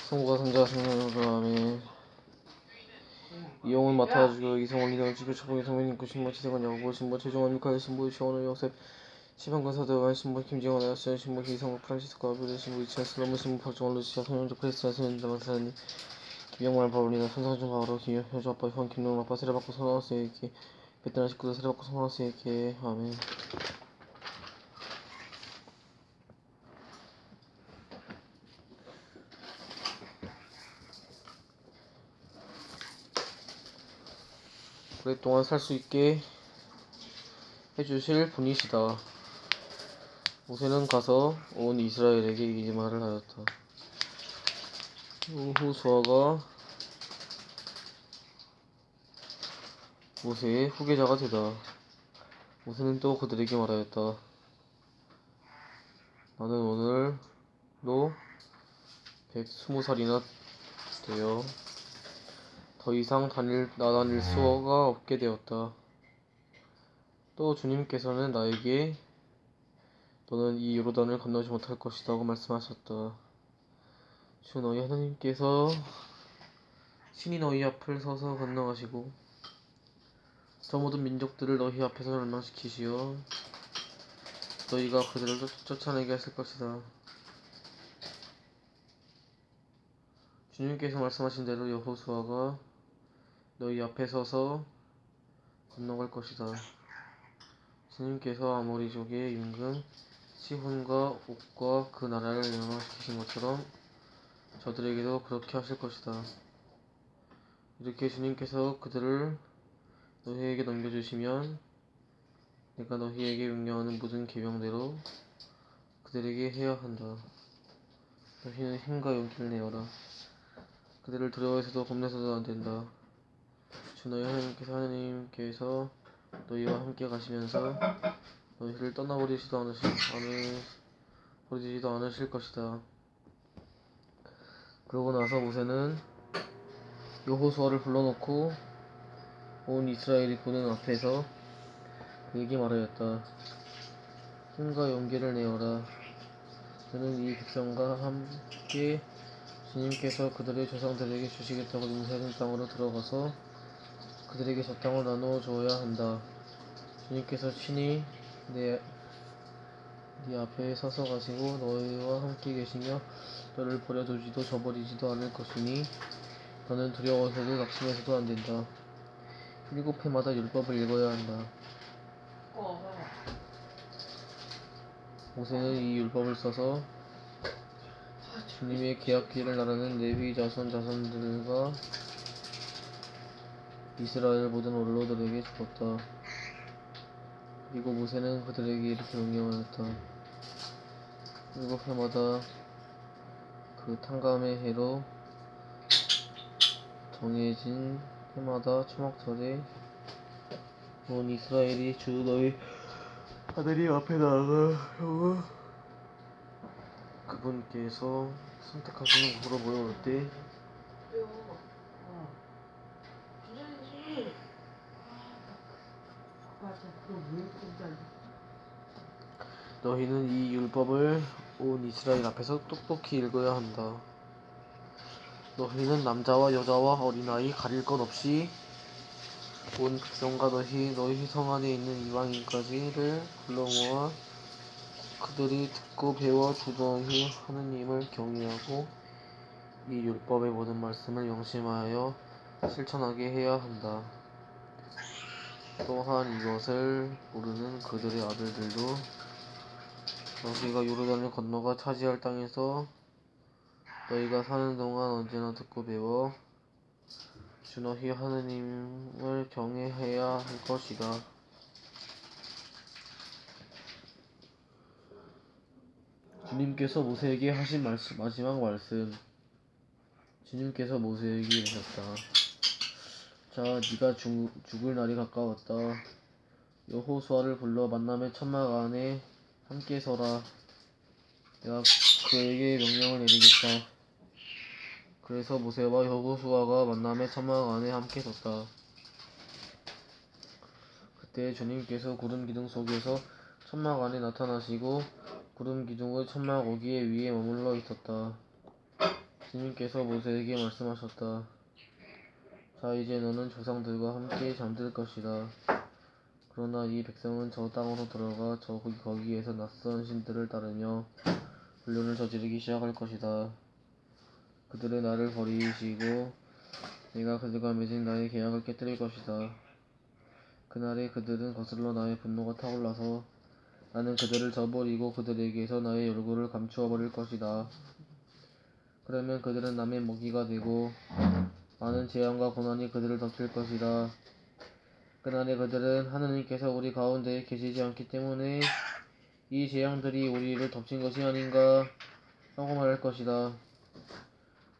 성부가 성자가 성령으로 아멘. 이용은 맡아가지고 이성원 리더는 지교 초봉이 성민이 있고 신부 지세관 야고보 신부 최종원 미카엘 신부 시원호 요셉 시방권 사대관 신부 김지원 아야스 신부 이성국 프란시스코 아베르 신부 이치아 슬로무 신부 박정원 루시아 성현조 크리스찬 성현자 마사님 김영만 바울리나 손상준 바오로 김효주 아빠 형 김동훈 아빠 세례받고 성하우스에게 베테랑 식구들 세례받고 성하우스에게 아멘. 오랫동안 살 수 있게 해주실 분이시다. 모세는 가서 온 이스라엘에게 이 말을 하였다. 여호수아가 모세의 후계자가 되다. 모세는 또 그들에게 말하였다. 나는 오늘로 120살이나 되어 더 이상 다닐 수가 없게 되었다. 또 주님께서는 나에게 너는 이 요르단을 건너지 못할 것이라고 말씀하셨다. 주 너희 하나님께서 신이 너희 앞을 서서 건너가시고 저 모든 민족들을 너희 앞에서 멸망시키시어 너희가 그들을 쫓아내게 하실 것이다. 주님께서 말씀하신 대로 여호수아가 너희 앞에 서서 건너갈 것이다. 주님께서 아모리족의 임금 시혼과 옥과 그 나라를 멸망시키신 것처럼 저들에게도 그렇게 하실 것이다. 이렇게 주님께서 그들을 너희에게 넘겨주시면 내가 너희에게 명령하는 모든 계명대로 그들에게 해야 한다. 너희는 힘과 용기를 내어라. 그들을 두려워해서도 겁내서도 안 된다. 주 너희 하나님께서 너희와 함께 가시면서 너희를 떠나버리지도 않으실 것이다. 그러고 나서 모세는 여호수아를 불러놓고 온 이스라엘이 보는 앞에서 그에게 말하였다. 힘과 용기를 내어라. 너는 이 백성과 함께 주님께서 그들의 조상들에게 주시겠다고 맹세하신 땅으로 들어가서 그들에게 저 땅을 나누어 주어야 한다. 주님께서 친히 네 앞에 서서 가시고 너희와 함께 계시며 너를 버려두지도 저버리지도 않을 것이니 너는 두려워서도 낙심해서도 안 된다. 7회마다 율법을 읽어야 한다. 모세는 이 율법을 써서 주님의 계약기를 나르는 레위 자손들과 이스라엘 모든 원로들에게 주었다. 그리고 모세는 그들에게 이렇게 명령하였다. 7회마다 그 탕감의 해로 정해진 해마다 초막절에 온 이스라엘이 주 너희 하나님 앞에 나아가 그분께서 선택하시는 곳으로 모여올 때 너희는 이 율법을 온 이스라엘 앞에서 똑똑히 읽어야 한다. 너희는 남자와 여자와 어린아이 가릴 것 없이 온 백성과 너희 성 안에 있는 이방인까지를 불러 모아 그들이 듣고 배워 주 너희 하느님을 경외하고 이 율법의 모든 말씀을 명심하여 실천하게 해야 한다. 또한 이것을 모르는 그들의 아들들도 너희가 요르단을 건너가 차지할 땅에서 너희가 사는 동안 언제나 듣고 배워 주 너희 하느님을 경외해야 할 것이다. 주님께서 모세에게 하신 마지막 말씀. 주님께서 모세에게 이르셨다. 자, 네가 죽을 날이 가까웠다. 여호수아를 불러 만남의 천막 안에 함께 서라. 내가 그에게 명령을 내리겠다. 그래서 모세와 여호수아가 만남의 천막 안에 함께 섰다. 그때 주님께서 구름 기둥 속에서 천막 안에 나타나시고 구름 기둥의 천막 어귀에 위에 머물러 있었다. 주님께서 모세에게 말씀하셨다. 자, 이제 너는 조상들과 함께 잠들 것이다. 그러나 이 백성은 저 땅으로 들어가 거기에서 낯선 신들을 따르며 불륜을 저지르기 시작할 것이다. 그들은 나를 버리시고 내가 그들과 맺은 나의 계약을 깨뜨릴 것이다. 그날에 그들은 거슬러 나의 분노가 타올라서 나는 그들을 저버리고 그들에게서 나의 얼굴을 감추어 버릴 것이다. 그러면 그들은 남의 먹이가 되고 많은 재앙과 고난이 그들을 덮칠 것이다. 그날에 그들은 하느님께서 우리 가운데에 계시지 않기 때문에 이 재앙들이 우리를 덮친 것이 아닌가 하고 말할 것이다.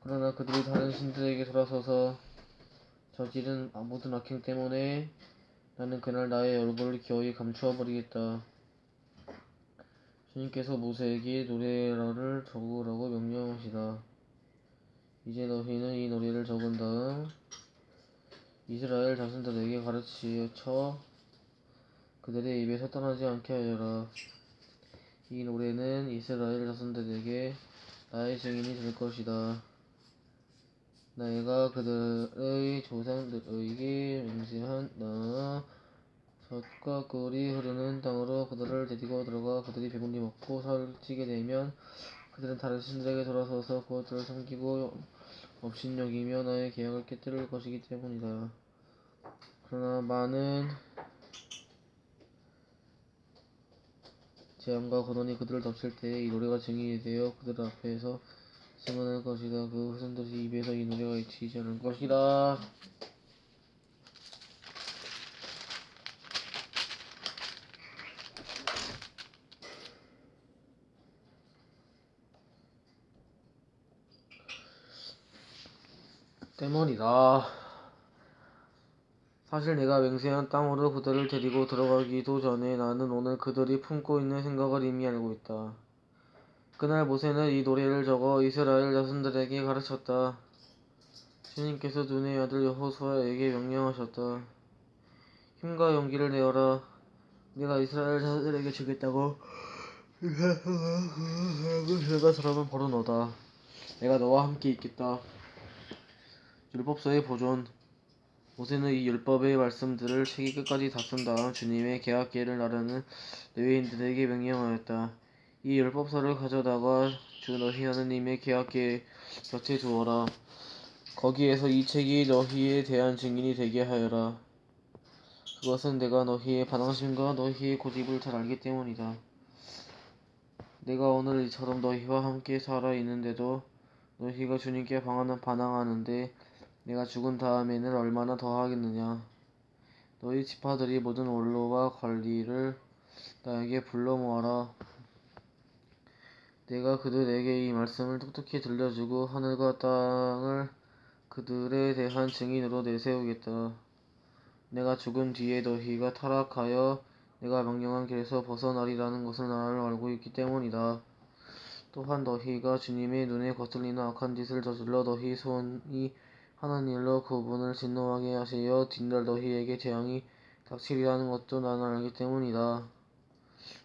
그러나 그들이 다른 신들에게 돌아서서 저지른 모든 악행 때문에 나는 그날 나의 얼굴을 기어이 감추어 버리겠다. 주님께서 모세에게 노래를 적으라고 명령하시다. 이제 너희는 이 노래를 적은 다음 이스라엘 자손들에게 가르쳐 그들의 입에서 떠나지 않게 하여라. 이 노래는 이스라엘 자손들에게 나의 증인이 될 것이다. 내가 그들의 조상들에게 맹세한 나 젖과 꿀이 흐르는 땅으로 그들을 데리고 들어가 그들이 배불리 먹고 살찌게 되면 그들은 다른 신들에게 돌아서서 그것들을 섬기고 업신여기며 나의 계약을 깨뜨릴 것이기 때문이다. 그러나 많은 재앙과 고난이 그들을 덮칠 때에 이 노래가 증인이 되어 그들 앞에서 승언할 것이다. 그 후손들의 입에서 이 노래가 잊히지 않을 것이다. 때문이다. 사실 내가 맹세한 땅으로 그들을 데리고 들어가기도 전에 나는 오늘 그들이 품고 있는 생각을 이미 알고 있다. 그날 모세는 이 노래를 적어 이스라엘 자손들에게 가르쳤다. 주님께서 눈의 아들 여호수아에게 명령하셨다. 힘과 용기를 내어라. 내가 이스라엘 자손들에게 주겠다고 내가 사람은 바로 너다. 내가 너와 함께 있겠다. 율법서의 보존. 모세는 이 율법의 말씀들을 책이 끝까지 다 쓴 다음 주님의 계약궤를 나르는 레위인들에게 명령하였다. 이 율법서를 가져다가 주 너희 하느님의 계약궤 곁에 두어라. 거기에서 이 책이 너희에 대한 증인이 되게 하여라. 그것은 내가 너희의 반항심과 너희의 고집을 잘 알기 때문이다. 내가 오늘 이처럼 너희와 함께 살아 있는데도 너희가 주님께 반항하는데 내가 죽은 다음에는 얼마나 더 하겠느냐. 너희 지파들이 모든 원로와 관리를 나에게 불러 모아라. 내가 그들에게 이 말씀을 똑똑히 들려주고 하늘과 땅을 그들에 대한 증인으로 내세우겠다. 내가 죽은 뒤에 너희가 타락하여 내가 명령한 길에서 벗어나리라는 것을 나를 알고 있기 때문이다. 또한 너희가 주님의 눈에 거슬리는 악한 짓을 저질러 너희 손이 하는 일로 그분을 진노하게 하시어 뒷날 너희에게 재앙이 닥치리라는 것도 나는 알기 때문이다.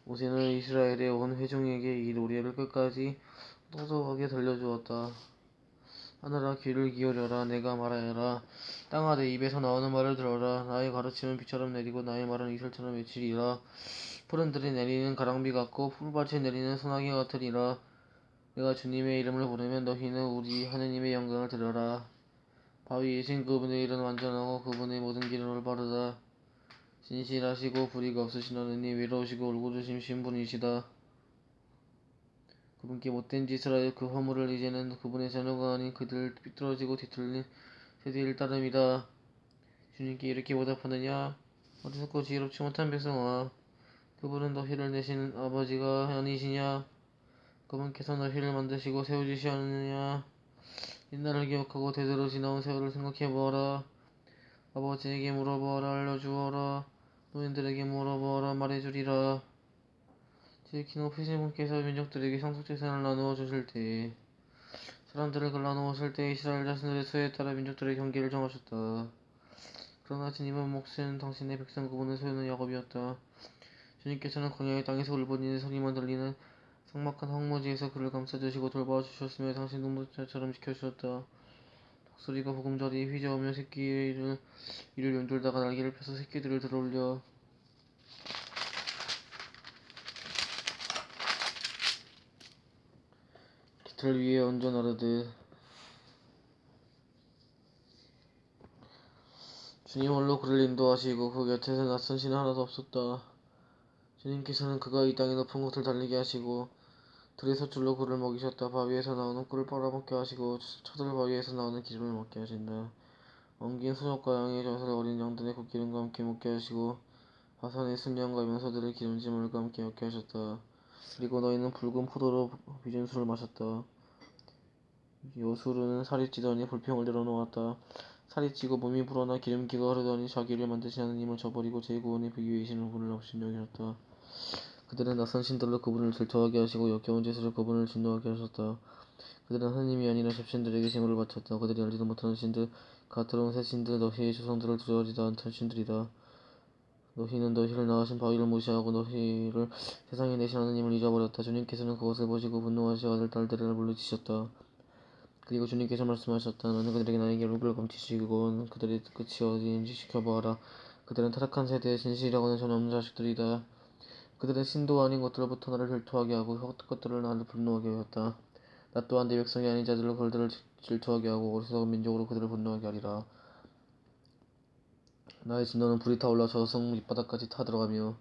모세는 이스라엘의 온 회중에게 이 노래를 끝까지 똑똑하게 들려주었다. 하늘아 귀를 기울여라. 내가 말하여라. 땅아 내 입에서 나오는 말을 들어라. 나의 가르침은 비처럼 내리고 나의 말은 이슬처럼 맺히리라. 푸른 들에 내리는 가랑비 같고 풀밭에 내리는 소나기 같으리라. 내가 주님의 이름을 부르면 너희는 우리 하느님의 영광을 들어라. 바위이신 그분의 일은 완전하고 그분의 모든 길은 올바르다. 진실하시고 불의가 없으신 하느님, 외로우시고 울고주심신 분이시다. 그분께 못된 짓을 하여 그 허물을 이제는 그분의 자녀가 아닌 그들 삐뚤어지고 뒤틀린 세대를 따름이다. 주님께 이렇게 보답하느냐? 어리석고 지혜롭지 못한 백성아, 그분은 너희를 내시는 아버지가 아니시냐? 그분께서 너희를 만드시고 세우시지 않느냐? 옛날을 기억하고 대대로 지나온 세월을 생각해보아라. 아버지에게 물어보아라. 알려주어라. 노인들에게 물어보아라. 말해주리라. 지극히 높으신 분께서 민족들에게 상속재산을 나누어 주실 때에 사람들을 갈라놓으실 때 이스라엘 자신들의 수에 따라 민족들의 경계를 정하셨다. 그러나 주님은 몫은 당신의 백성 그분의 소유는 야곱이었다. 주님께서는 광야의 땅에서 울부짖는 소리만 들리는 삭막한 황무지에서 그를 감싸주시고 돌봐주셨으며 당신 눈물처럼 지켜주셨다. 닭소리가 보금자리에 휘저으며 새끼를 이를 윤돌다가 날개를 펴서 새끼들을 들어올려 깃털 위에 얹어 나르듯 주님 홀로 그를 인도하시고 그 곁에서 낯선 신은 하나도 없었다. 주님께서는 그가 이 땅의 높은 곳을 달리게 하시고 들의 솥줄로 그를 먹이셨다. 바위에서 나오는 꿀을 빨아먹게 하시고 처들 바위에서 나오는 기름을 먹게 하신다. 엉긴 소적과 양의 젖을 어린 양들의 콧기름과 함께 먹게 하시고 바산의 순양과 명소들의 기름짐을과 함께 먹게 하셨다. 그리고 너희는 붉은 포도로 빚은 술을 마셨다. 요술은 살이 찌더니 불평을 내려놓았다. 살이 찌고 몸이 불어나 기름기가 흐르더니 자기를 만드신 하느님을 저버리고 제 구원의 비위에 계시는 분을 없이 여기셨다. 그들은 낯선 신들로 그분을 질투하게 하시고 역겨운 짓으로 그분을 진노하게 하셨다. 그들은 하느님이 아니라 잡신들에게 제물을 바쳤다. 그들이 알지도 못하는 신들, 가트로운 새 신들, 너희의 조상들을 두려워하지도 않던 신들이다. 너희는 너희를 낳으신 바위를 무시하고 너희를 세상에 내신 하느님을 잊어버렸다. 주님께서는 그것을 보시고 분노하시어 아들, 딸들을 물리치셨다. 그리고 주님께서 말씀하셨다. 너는 그들에게 나에게 얼굴을 감추시고 그들의 끝이 어디인지 지켜보아라. 그들은 타락한 세대의 진실이라고는 전혀 없는 자식들이다. 그들은 신도 아닌 것들로부터 나를 질투하게 하고 헛것들을 나를 분노하게 하였다. 나 또한 내 백성이 아닌 자들로 그들을 질투하게 하고 어리석은 민족으로 그들을 분노하게 하리라. 나의 진노는 불이 타올라 저승 밑바닥까지 타들어가며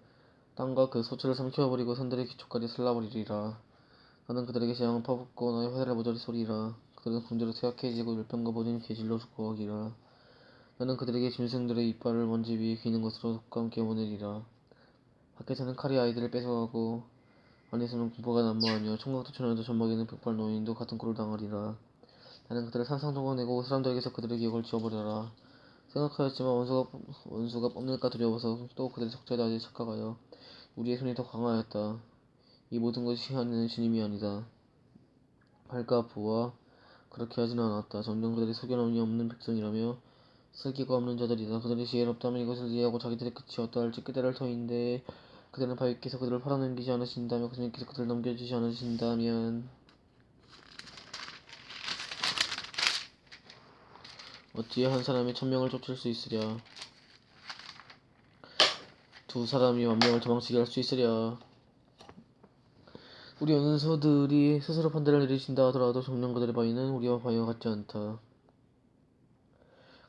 땅과 그 소출을 삼켜버리고 산들의 기초까지 쓸라버리리라. 나는 그들에게 재앙을 퍼붓고 나의 화살을 모조리 쏘리라. 그들은 궁대로 퇴약해지고 열병과 모진 계질로 죽어가기라. 나는 그들에게 짐승들의 이빨을 먼지 위에 기는 것으로 독과 함께 보내리라. 밖에서는 칼이 아이들을 뺏어가고 안에서는 공포가 난무하며 총각도 처녀도 젖먹이는 백발 노인도 같은 꼴을 당하리라. 나는 그들을 산상조각 내고 사람들에게서 그들의 기억을 지워버려라. 생각하였지만 원수가 뽐낼까 두려워서 또 그들의 적자에 아직 착각하여 우리의 손이 더 강하였다. 이 모든 것이 하는 주님이 아니다. 발과 부와 그렇게 하지는 않았다. 정녕 그들이 소견함이 없는 백성이라며 슬기가 없는 자들이다. 그들이 지혜롭다면 이것을 이해하고 자기들의 끝이 어떠할지 깨달을 터인데 그들은 바위께서 그들을 팔아넘기지 않으신다며 그들께서 그들을 넘겨주지 않으신다면 어찌 한 사람이 1000명을 쫓을 수 있으랴. 두 사람이 1000명을 도망치게 할 수 있으랴. 우리 원수들이 스스로 판단을 내리신다 하더라도 정녕 그들의 바위는 우리와 바위와 같지 않다.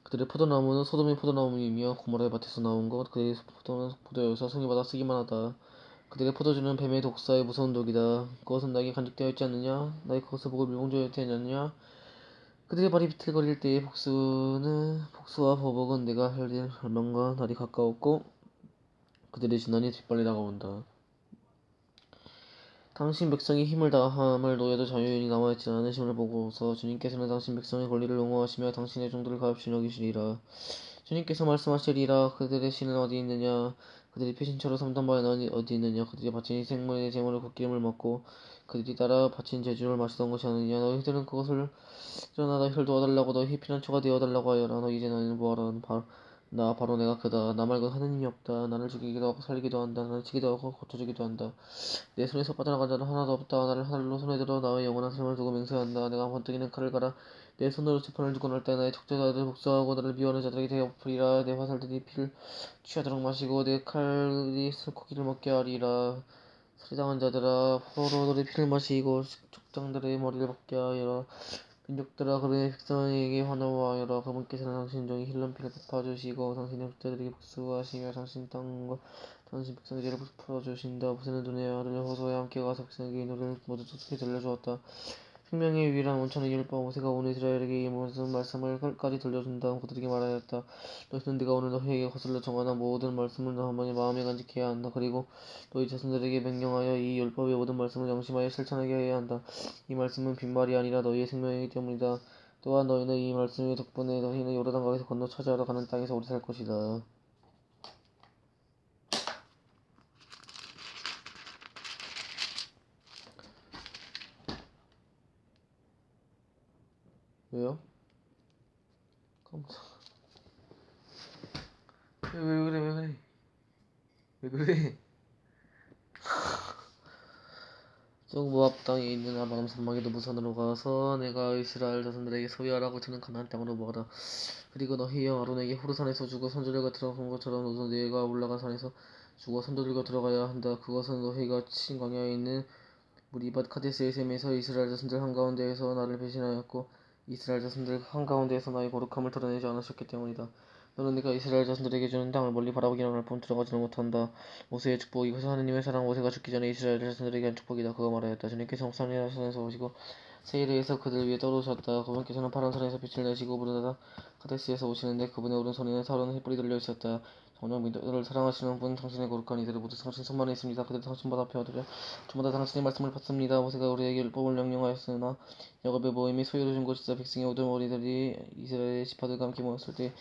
그들의 포도나무는 소돔의 포도나무이며 고모라의 밭에서 나온 것. 그들의 포도는 포도여서 성이 받아 쓰기만 하다. 그들의 포도주는 뱀의 독사의 무서운 독이다. 그것은 나에게 간직되어 있지 않느냐? 나의 그것을 보고 밀봉되어 있지 않느냐? 그들의 발이 비틀거릴 때의 복수와 보복은 내가 할 일 얼만가 날이 가까웠고 그들의 진난이 뒷발에 다가온다. 당신 백성이 힘을 다함을 노여도 자유인이 남아있지 않으심을 보고서 주님께서는 당신 백성의 권리를 옹호하시며 당신의 종들을 가엾이 여기시리라. 주님께서 말씀하시리라. 그들의 신은 어디 있느냐? 그들이 피신처로 삼던 바위는 어디 있느냐? 그들이 바친 생물의 제물을 콧기름을 먹고 그들이 따라 바친 제주를 마시던 것이 아니냐? 너희들은 그것을 일어나 너희를 도와달라고 너희 피난처가 되어달라고 하여라. 너희 이제 너희는 보아라. 나 바로 내가 그다. 나 말고 하느님이 없다. 나를 죽이기도 하고 살리기도 한다. 나를 치기도 하고 고쳐주기도 한다. 내 손에서 빠져나간 자는 하나도 없다. 나를 하늘로 손에 들어 나의 영원한 삶을 두고 맹세한다. 내가 번뜩이는 칼을 갈아 내 손으로 재판을 두고 날 때 나의 적대자들을 복수하고 나를 미워하는 자들에게 되어버리라. 내 화살들이 피를 취하도록 마시고 내 칼이 sul코기를 먹게 하리라. 살해당한 자들아 포로들의 피를 마시고 족장들의 머리를 벗게 하여라. 민족들아 그의 백성에게 환호하여라. 그분께서는 당신 종이 흘린 피를 갚아주시고 당신의 적자들에게 복수하시며 당신 땅과 당신 백성의 죄를 풀어주신다. 모세는 눈의 아들 여호수아와 함께 가서 백성에게 이 노래를 모두 똑똑히 들려주었다. 생명의 유일한 원천의 율법. 모세가 온 이스라엘에게 이 모든 말씀을 끝까지 들려준 다음 그들에게 말하였다. 너희는 네가 오늘 너희에게 거슬러 정하는 모든 말씀을 너희 마음에 간직해야 한다. 그리고 너희 자손들에게 명령하여 이 율법의 모든 말씀을 명심하여 실천하게 해야 한다. 이 말씀은 빈말이 아니라 너희의 생명이기 때문이다. 또한 너희는 이 말씀의 덕분에 너희는 요르단강에서 건너 차지하러 가는 땅에서 오래 살 것이다. 왜요? 깜짝. 왜 그래 왜 그래 왜 그래? 모압 땅에 있는 아람 사막의 느부산으로 가서 내가 이스라엘 자손들에게 소유하라고 주는 가나안 땅으로 모아라. 그리고 너희 형 아론에게 호르산에서 죽어 선조들과 들어간 것처럼 너도 네가 올라간 산에서 죽어 선조들과 들어가야 한다. 그것은 너희가 친 광야에 있는 무리밭 카데스의 셈에서 이스라엘 자손들 한가운데에서 나를 배신하였고 이스라엘 자손들 한가운데에서 나의 거룩함을 드러내지 않으셨기 때문이다. 너는 네가 이스라엘 자손들에게 주는 땅을 멀리 바라보기만 할 뿐 들어가지는 못한다. 모세의 축복. 이것은 하느님의 사랑. 모세가 죽기 전에 이스라엘 자손들에게 한 축복이다. 그가 말하였다. 주님께서 목산이라는 산에서 오시고 세일에서 그들 위에 떠오르셨다. 그분께서는 파란 산에서 빛을 내시고 부르다가 카데스에서 오시는데 그분의 오른손에는 타오르는 햇불이 들려 있었다. 정녕 믿음을 사랑하시는 분 당신의 거룩한 이들을 모두 당신 손만에 있습니다. 그들 당신보다 배워드려 저마다 당신의 말씀을 받습니다. 모세가 우리에게 율법을 명령하였으나 야곱의 모임이 소유를 준 곳이다. 백성의 모든 머리들이 이스라엘의 지파들과 함께 모였을 때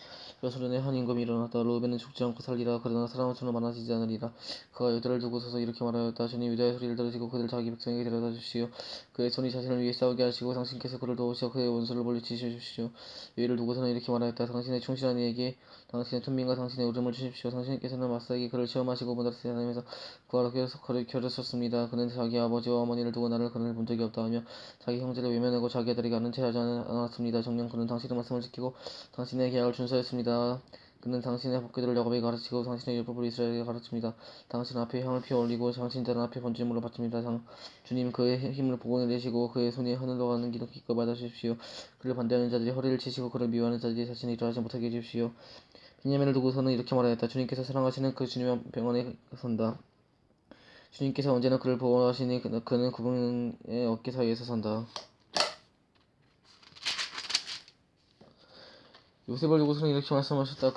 여소련의 한 임금이 일어났다. 르우벤은 죽지 않고 살리라. 그러나 사람은 저는 많아지지 않으리라. 그가 유다를 두고 서서 이렇게 말하였다. 주님 유다의 소리를 들으시고 그들 자기 백성에게 데려다 주시오. 그의 손이 자신을 위해 싸우게 하시고 당신께서 그를 도우시어 그의 원수를 물리치셔 주시오. 이를 두고서는 이렇게 말하였다. 당신의 충실한 이에게 당신의 천민과 당신의 오름을 주십시오. 당신께서는 마사에게 그를 시험하시고 문다르스 하나님에서 구하러 겨루셨습니다. 그는 자기 아버지와 어머니를 두고 나를 그를 본 적이 없다 하며 자기 형제를 외면하고 자기 아들에게 아는 체하지 않았습니다. 정녕 그는 당신의 말씀을 지키고 당신의 계약을 준수했습니다. 그는 당신의 법궤들을 야곱에게 가르치고 당신의 율법을 이스라엘에게 가르칩니다. 당신 앞에 향을 피워 올리고 당신자는 앞에 번제물로 바칩니다. 주님 그의 힘을 보고 내시고 그의 손이 하늘로 가는 길을 기꺼이 받아주십시오. 그를 반대하는 자들이 허리를 치시고 그를 미워하는 자들이 자신이 일어나지 못하게 해주십시오. 베냐민을 두고서는 이렇게 말하였다. 주님께서 사랑하시는 그 주님의 병원에 산다. 주님께서 언제나 그를 보호하시니 그는 그분의 어깨 사이에서 산다. 요셉을 두고서는 이렇게 말씀하셨다.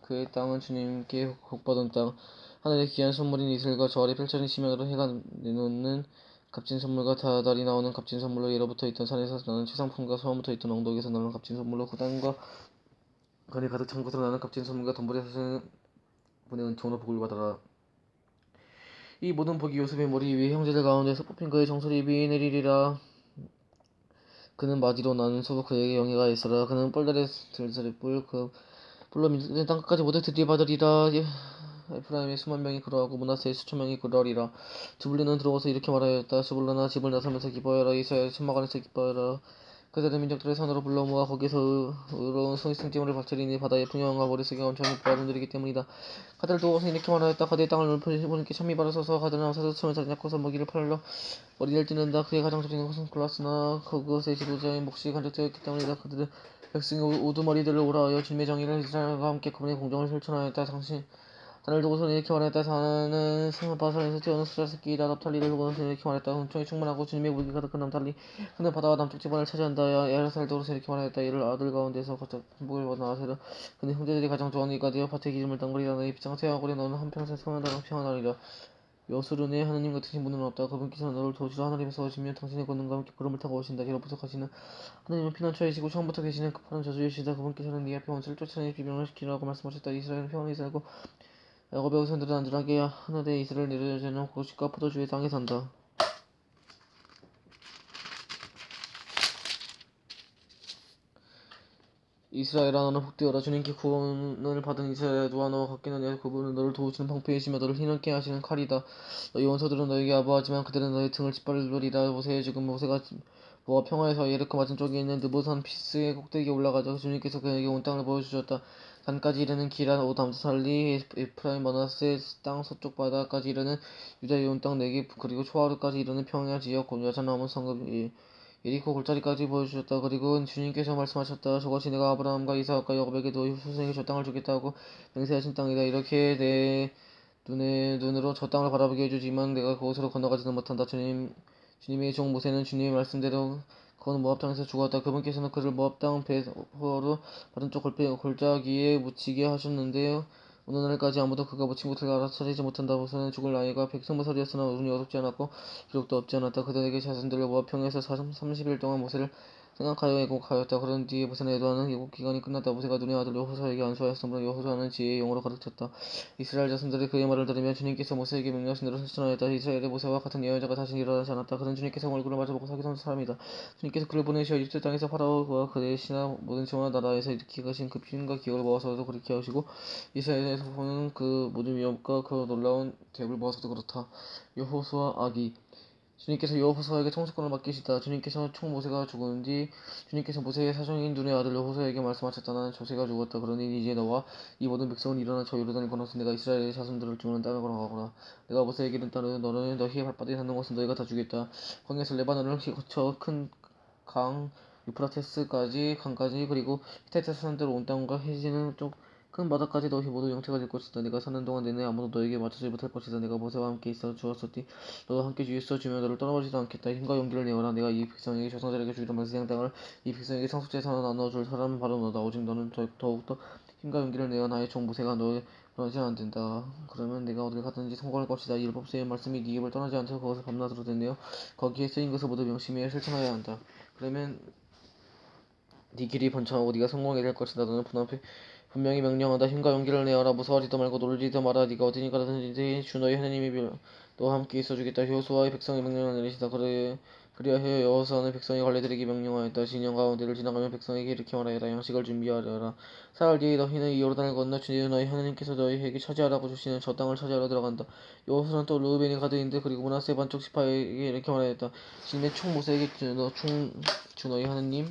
그의 땅은 주님께 복받은 땅, 하늘의 귀한 선물인 이슬과 저 아래 펼쳐진 시면으로 해가 내놓는 값진 선물과 달이 나오는 값진 선물로 예로부터 있던 산에서 나는 최상품과 소원부터 있던 언덕에서 나는 값진 선물로 그 땅과 간이 가득 찬 곳으로 나는 값진 선물과 돈벌이 사시는 분의 은총으로 복을 받아라. 이 모든 복이 요셉의 머리 위에 형제들 가운데서 뽑힌 그의 정수리 위에 내리리라. 그는 마디로 나는 서로 그에게 영예가 있어라. 그는 뻘달의 들살의 뿔, 뿔로 밀된 땅끝까지 모두 들이받으리라. 에프라임의 수만 명이 그러하고 므낫세의 수천 명이 그러하리라. 스불론은 들어와서 이렇게 말하였다. 스불론아 집을 나서면서 기뻐하여라. 이스라엘 천막 안에서 기뻐하여라. 그들은 민족들의 산으로 불러 모아 거기서 의로운 승찜을 바치리니 바다의 풍요함과 머릿속에 온천히 보아분들이기 때문이다. 가들 두어서 이렇게 말하였다. 가드의 땅을 넓히신 분께 찬미 받으소서. 가드는 암사서 처음에 자리 잡고서 먹이를 팔러 머리를 찌는다. 그의 가장 적인 것은 골랐으나 그것의 지도자의 몫이 간직되었기 때문이다. 그들은 백성의 우두머리들을 오라하여 주님의 정의를 이스라엘과 함께 그분의 공정을 실천하였다. 산을 두고서는 이렇게 말했다. 산은 바산에서 태어난 수자 새끼이다. 납탈리를 두고서는 이렇게 말했다. 은총이 충만하고 주님의 무기 가득한 납탈리. 그는 바다와 남쪽 지방을 차지한다. 야살을 두고서 이렇게 말했다. 이를 아들 가운데서 거듭 행복을 받은 아세르. 그는 형제들이 가장 좋아하는 이가 되어 밭의 기름을 땅거리라. 너희 빗장 태양고리 너는 한평생 평안하라 평안하리라. 여수르네 하느님 같으신 분은 없다. 그분께서는 너를 도주로 하늘에서 오시며 당신의 권능과 함께 구름을 타고 오신다. 이로부터 가시는 하느님은 피난처이시고 처음부터 계시는 급한 저주이시다. 그분께서는 네 앞에 원수를 쫓아내 비명을 시키라고 말씀하셨다. 이스라엘은 평안히 살고 야곱의 후손들은 안전하게 하늘에 이슬을 내려주는 곡식과 포도주의 땅에 산다. 이스라엘아 너는 복되어라. 주님께 구원을 받은 이스라엘아 너와 같기는 내 그분은 너를 도우시는 방패이시며 너를 힘있게 하시는 칼이다. 너희 원수들은 너에게 아부하지만 그들은 너희 등을 짓밟으리라. 모세의 죽음. 모세가 모압 평화에서 예리코 맞은 쪽에 있는 느보산 피스의 꼭대기에 올라가자 주님께서 그에게 온 땅을 보여주셨다. 산까지 이르는 기란 옷 암살리 에프라임 머나세 땅 서쪽 바다까지 이르는 유다의 온 땅 네겝 그리고 초하루까지 이르는 평야 지역 여자 남은 성읍 예리코 골짜기까지 보여주셨다. 그리고 주님께서 말씀하셨다. 저것이 내가 아브라함과 이삭과 야곱에게 너희 후손에게 저 땅을 주겠다고 맹세하신 땅이다. 이렇게 내 눈으로 저 땅을 바라보게 해주지만 내가 그곳으로 건너가지는 못한다. 주님의 종 모세는 주님의 말씀대로 건 모압 땅에서 죽었다. 그분께서는 그를 모압 땅 배후로 다른 쪽 골짜기에 묻히게 하셨는데요. 오늘날까지 아무도 그가 묻힌 곳을 알아차리지 못한다. 모세는 죽을 나이가 120살이었으나 운이 어둡지 않았고 기록도 없지 않았다. 그들에게 자손들을 모아 평에서 30일 동안 모세를 생각하여 애곡하였다. 그런 뒤에 모세는 애도하는 애곡 기간이 끝났다. 모세가 눈의 아들 여호수아에게 안수하였으므로 여호수아는 지혜의 영으로 가득 찼다. 이스라엘 자손들이 그의 말을 들으며 주님께서 모세에게 명령하신 대로 실천하였다. 이스라엘의 모세와 같은 예언자가 다시 일어나지 않았다. 그는 주님께서 얼굴을 마주보고 사귀던 사람이다. 주님께서 그를 보내시어 이집트 땅에서 파라오와 그의 신하 모든 지원한 나라에서 일으키게 하신 그 힘과 기억을 모아서도 그렇게 하시고 이스라엘에서 보는 그 모든 위협과 그 놀라운 대업을 모아서도 그렇다. 여호수아 아기 주님께서 여호수아에게 청수권을 맡기시다. 주님께서 총 모세가 죽은 뒤 주님께서 모세의 사정인 눈의 아들 여호수아에게 말씀하셨다. 나는 조세가 죽었다. 그러니 이제 너와 이 모든 백성은 일어나 저 요르단을 건너서 내가 이스라엘의 자손들을 주는 땅을 걸어가거라. 내가 모세에게 이른 땅은 너는 너희의 발바닥에 닿는 것은 너희가 다 주겠다. 광야에서 레바논을 거쳐 큰 강 유프라테스까지 강까지 그리고 히타이트 사람들 온 땅과 해지는 쪽 큰 바다까지 너희 모두 영태가 될 것이다. 내가 사는 동안 내내 아무도 너에게 맞추지 못할 것이다. 내가 모세와 함께 있어 주었었디. 너와 함께 주였어 주며 너를 떠나버리지도 않겠다. 힘과 용기를 내어라. 내가 이 백성에게 조상들에게 주기로 맹세한 땅을 이 백성에게 상속제사로 나눠줄 사람은 바로 너다. 오직 너는 더욱더 힘과 용기를 내어 나의 종 모세가 너의 떠나지 않는다. 그러면 내가 어딜 가든지 성공할 것이다. 이 율법서의 말씀이 네 입을 떠나지 않도록 그것을 밤낮으로 듣네요. 거기에 쓰인 것을 모두 명심하여 실천해야 한다. 그러면 네 길이 번창하고 네가 성공하게 될 것이다. 너는 분명히 명령한다. 힘과 용기를 내어라. 무서워하지도 말고 놀리지도 마라. 네가 어디니 가든지 주 너희 하나님이 너와 함께 있어주겠다. 여호수아의 백성의 명령을 내리시다. 그리하여 여호수아는 백성의 관리들에게 명령하였다. 진영 가운데를 지나가면 백성에게 이렇게 말하여라. 양식을 준비하려라. 사흘 뒤에 너희는 이 요르단을 건너 주 너희 하나님께서 너희에게 차지하라고 주시는 저 땅을 차지하러 들어간다. 여호수아는 또 르우벤의 가드인들 그리고 므낫세 반쪽 지파에게 이렇게 말하였다. 진의 총 모세에게 주 너희 하나님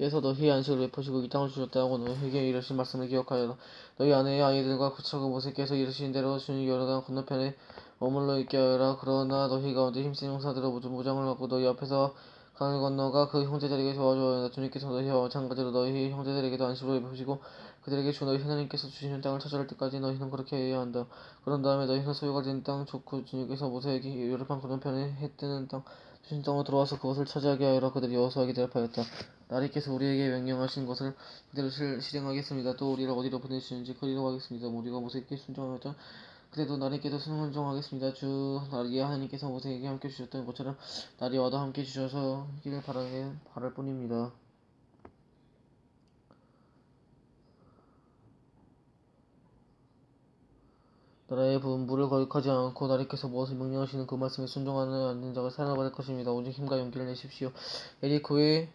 께서 너희의 안식을 베푸시고 이 땅을 주셨다고 너희에게 이르신 말씀을 기억하여라. 너희 아내의 아이들과 그처그 모세께서 이르신 대로 주는 요르단 건너편에 머물러 있게 하여라. 그러나 너희 가운데 힘센 용사들은 모두 무장을 하고 너희 앞에서 강을 건너가 그 형제들에게 도와줘야 한다. 주님께서 너희와 마찬가지로 너희 형제들에게도 안식을 베푸시고 그들에게 주 너희 하나님께서 주시는 땅을 차지할 때까지 너희는 그렇게 해야 한다. 그런 다음에 너희는 소유가 된 땅 좋고 주님께서 모세에게 요르단 건너편에 해 뜨는 땅 주신 땅으로 들어와서 그것을 차지하게 하여라. 그들이 여호수아에게 대답하였다. 나리께서 우리에게 명령하신 것을 그대로 실행하겠습니다. 또 우리를 어디로 보내시는지 그리로 가겠습니다. 우리가 모세에게 순종하였던 그래도 나리께도 순종하겠습니다. 주 나리의 하나님께서 모세에게 함께 주셨던 것처럼 나리와도 함께 주셔서 기를 바랄 뿐입니다. 나라의 분부를 거역하지 않고 나리께서 무엇을 명령하시는 그 말씀에 순종하는 않는 자가 사랑받을 것입니다. 오직 힘과 용기를 내십시오. 에리코의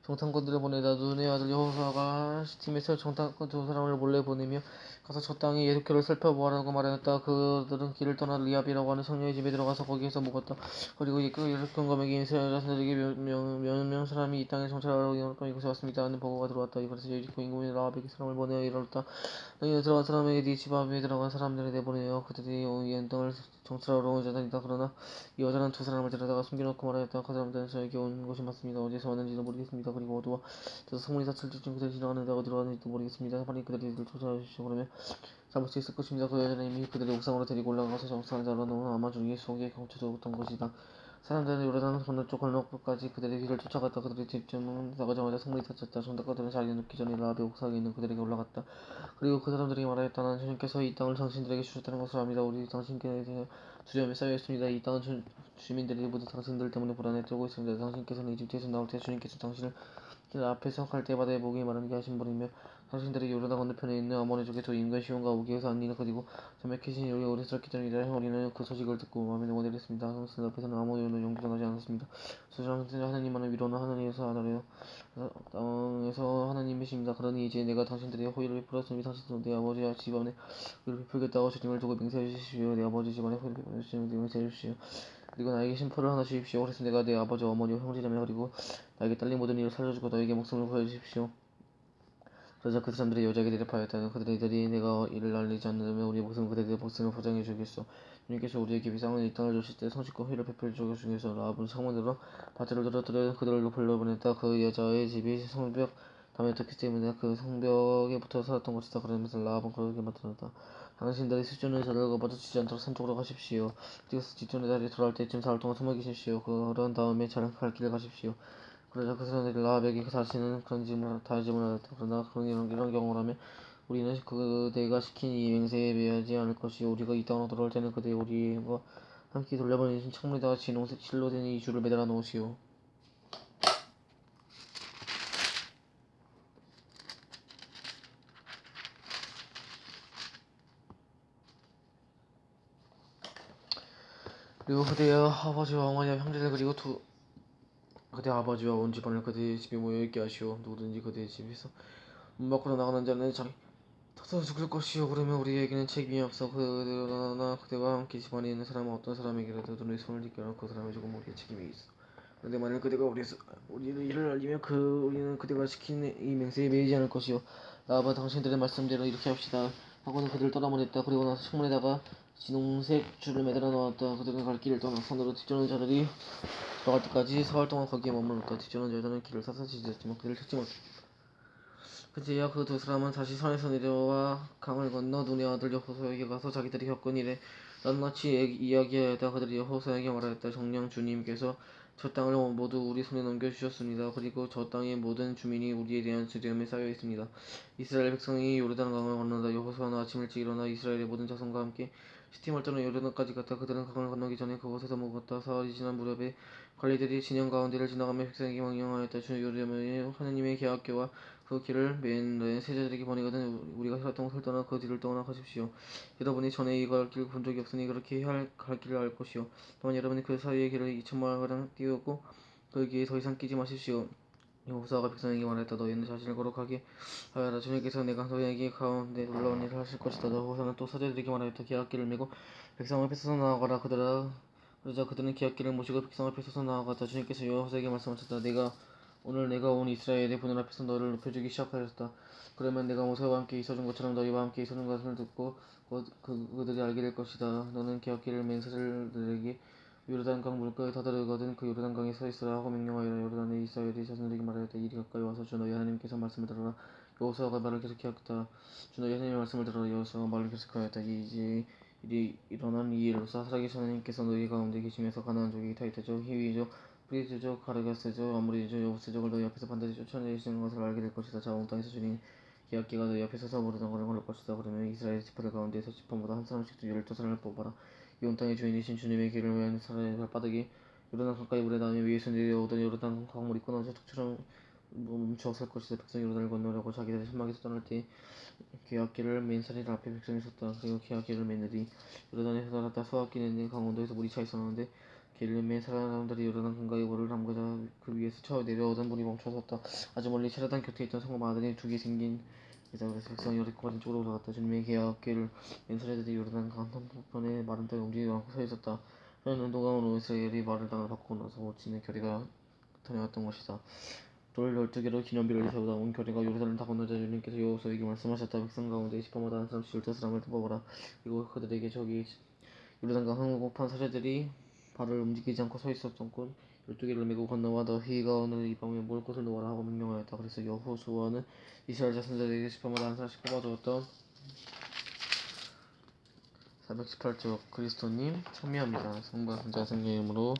정탐꾼들을 보내다 눈의 아들 여호수아가 시팀에서 정탐꾼 두 사람을 몰래 보내며 가서 저 땅의 예수교를 살펴보아라고 말하였다. 그들은 길을 떠나 리압이라고 하는 성녀의 집에 들어가서 거기에서 묵었다. 그리고 그 예수경감에게 이스라엘 자손들에게 몇 명 사람이 이 땅에 정찰하러 이곳에 왔습니다 하는 보고가 들어왔다. 이번에서 예리코 인구인 라합에게 사람을 보내어 이르렀다. 너희는 들어간 사람에게 네 집 앞에 들어간 사람들을 내보내어 그들이 이 연등을 정찰하러 온 자들이다. 그러나 이 여자는 두 사람을 데려다가 숨겨놓고 말하였다. 그 사람들은 저에게 온 것이 맞습니다. 어디서 왔는지도 모르겠습니다. 그리고 어두워 져서 소문이 샀을 때쯤 그들이 지나가는데 어디로 가는지도 모르겠습니다. 빨리 그들을 쫓아주십시오. 그러면 잡을 수 있을 것입니다. 그 여자는 이미 그들의 옥상으로 데리고 올라가서 정상을 잡아놓은 아마 주의 속에 감춰두었던 것이다. 사람들은 요르단 건너쪽 건너까지 그들의 길을 쫓아갔다. 그들의 집쯤은 나가자마자 소문이 닫혔다. 정탐꾼들은 자리에 눕기 전에 라합의 옥상에 있는 그들에게 올라갔다. 그리고 그 사람들이 말하였다. 나는 주님께서 이 땅을 당신들에게 주셨다는 것을 압니다. 우리 당신께 두려움에 쌓여 있습니다. 이 땅은 주민들이 모두 당신들 때문에 불안에 떨고 있습니다. 당신께서는 이집트에서 나올 때 주님께서 당신을 앞에서 갈대바다에 목이 마르게 하신 분이며 당신들이 요르단 건너편에 있는 아모리족의 두 인간 시온과 오기에서 안니는 그리고 자매키신 우리 어리스럽기 때문이다. 우리는 그 소식을 듣고 마음에 원해냈습니다. 당신 앞에서는 아무 이유는 용기가 나지 않았습니다. 수장들 하나님만을 위로는 하나님에서 하나래요. 땅에서 하나님이십니다. 그러니 이제 내가 당신들의 호의를 베풀었으니 당신들은 내 아버지와 집안에 호의를 베풀겠다고 주님을 두고 맹세해 주십시오. 내 아버지 집안에 호의를 베풀었으니 맹세해 주십시오. 그리고 나에게 심포를 하나 주십시오. 그래서 내가 내 아버지 어머니와 형제자매 그리고 나에게 딸린 모든 일을 살려주고 너에게 목숨을 구해주십시오. 그러자 그 사람들이 여자에게 대답하였다. 그들이 내가 이를 알리지 않는다면 우리의 그들의 목숨을 보장해 주겠소. 주님께서 우리에게 비상한 이 땅을 주실 때 성실과 회를 베풀어 주겠소. 라합은 창문으로 밧줄을 들어 그들을 불러보냈다. 그 여자의 집이 성벽 담에 뒀기 때문에 그 성벽에 붙어 살았던 것이다. 그러면서 라합은 그에게 말하였다. 당신들이 수준의 저를 마주치지 않도록 산 쪽으로 가십시오. 그리고 뒷전에 다시 돌아올 때쯤 사흘 동안 숨어 계십시오. 그런 다음에 잘 갈 길을 가십시오. 그러자 그 사람들이 라합에게 다시는 그런 질문을 하였다. 그러나 이런 경우를 하면 우리는 그대가 시킨 이 맹세에 매하지 않을 것이요 우리가 이 땅으로 돌아올 때는 그대 우리와 함께 돌려보내신 창문에다가 실로 된 이 줄을 매달아 놓으시오. 그리고 그대의 아버지와 어머니와 형제들 그리고 그대 아버지와 온 집안을 그대의 집에 모여 있게 하시오. 누구든지 그대의 집에서 문 밖으로 나가는 자는 다소 죽을 것이요. 그러면 우리에게는 책임이 없어. 그러나 그대와 함께 집안에 있는 사람은 어떤 사람에게라도 눈의 손을 뒷겨놓고 그 사람의 조금 우리의 책임이 있어. 그런데 만일 그대가 우리는 이를 알리면 우리는 그대가 시킨 이 맹세에 매이지 않을 것이요. 나아봐 당신들의 말씀대로 이렇게 합시다. 하고는 그들을 떠나보냈다. 그리고 나서 창문에다가 진홍색 줄을 매달아 놓았다. 그들은 갈 길을 떠나 산으로 뒤쫓는 자들이 들어갈 때까지 사흘 동안 거기에 머물렀다. 뒤쫓는 자들은 길을 샅샅이 뒤졌지만 그들을 찾지 못했다. 그제야 그 두 사람은 다시 산에서 내려와 강을 건너 눈의 아들 여호수아에게 가서 자기들이 겪은 일에 낱낱이 이야기하였다. 그들이 여호수아에게 말하였다. 정녕 주님께서 저 땅을 모두 우리 손에 넘겨주셨습니다. 그리고 저 땅의 모든 주민이 우리에 대한 두려움에 쌓여 있습니다. 이스라엘 백성이 요르단강을 건너다 여호수아는 아침 일찍 일어나 이스라엘의 모든 자손과 함께 시팀을 떠나 요르단까지 갔다. 그들은 강을 건너기 전에 그곳에서 묵었다. 사흘이 지난 무렵에 관리들이 진영 가운데를 지나가며 백성에게 명령하였다. 주 요르단의 하느님의 계약궤와 그 길을 맨 세자들에게 보내거든 우리가 혈통을 떠나 그 뒤를 떠나 가십시오. 여러분이 전에 이갈 길 본 적이 없으니 그렇게 갈 길을 알 것이요. 또한 여러분이 그 사이의 길을 2,000마일가량 띄우고 그 길에 더 이상 끼지 마십시오. 여호수아가 백성에게 말했다. 너희는 자신을 거룩하게 하여라. 주님께서 내가 너희에게 가운데 놀라운 일을 하실 것이다. 여호수아는 또 사제들에게 말하였다. 기약기를 메고 백성 앞에 서서 나아가라. 그러자 그들은 기약기를 모시고 백성 앞에 서서 나아갔다. 주님께서 여호수아에게 말씀하셨다. 오늘 내가 온 이스라엘의 분들 앞에서 너를 높여주기 시작하였다. 그러면 내가 모세와 함께 있어준 것처럼 너희와 함께 있어준 것을 듣고 그들이 알게 될 것이다. 너는 기약기를 맨 사제들에게 요르단강 물가에 다다르거든 그 요르단강에 서 있으라 하고 명령하여라. 요르단의 이스라엘이 자손들에게 말하였다. 이리 가까이 와서 주 너희 하나님께서 말씀을 들어라. 여호수아가 말을 계속하였다. 주 너희 하나님의 말씀을 들어라. 여호수아가 말을 계속하였다. 이제 일어난 이 일로서 살아계신 하나님께서 너희 가운데 계시면서 가나안 족이 타이트족, 히위족, 프리즈족, 가르가스족, 아모리족, 여부스족을 너희 앞에서 반드시 쫓아내시는 것을 알게 될 것이다. 자, 온 땅에서 주님 기약기가 너희 앞에 서서 모르던 걸을 것이다. 그러면 이스라엘 지파들 가운데서 지파마다 한 사람씩 12사람을 뽑아라. 이 온 땅의 주인이신 주님의 길을 위한 사람의 발바닥이 요르단 가까이 물에 닿으며 위에서 내려오던 요르단 강물이 끊어져 툭처럼 멈추어 설 것이다. 백성이 요르단을 건너려고 자기들의 신막에서 떠날 때 기약기를 맨 사제들 앞에 백성이 섰다. 그리고 기약기를 맨 들이 요르단에서 나갔다. 수확기 내내 강원도에서 물이 차 있었는데 길을 맨 사람들이 요르단 강가에 물을 담그자 그 위에서 쳐 내려오던 물이 멈춰 섰다. 아주 멀리 차르단 곁에 있던 성읍 아들이 두 개 생긴 그래서 백성이 여리코 같은 쪽으로 올라갔다. 주님의 기약기를 맨 사제들이 요르단 강 한편의 마른 땅에 움직이지 않고 서 있었다. 그는 운동가로 이스라엘이 마른 땅을 바꾸고 나서 모치는 결의가 다녀왔던 것이다. 돌 12개로 기념비를 세우다 온 결의가 요르단을 다 건너자 주님께서 여호수아에게 말씀하셨다. 백성 가운데 지파마다 한 사람씩 12사람을 뽑아라. 그리고 그들에게 저기 요르단강 한복판 사제들이 발을 움직이지 않고 서 있었던 곳 12개를 메고 건너와 너희가 오늘 이 밤에 먹을 것을 놓아라 하고 명령하였다. 그래서 여호수아는 이스라엘 자손들에게 지파마다 한 사람씩 뽑아주었던 418쪽 그리스도님 참여합니다. 성부 성자 성령의 이름으로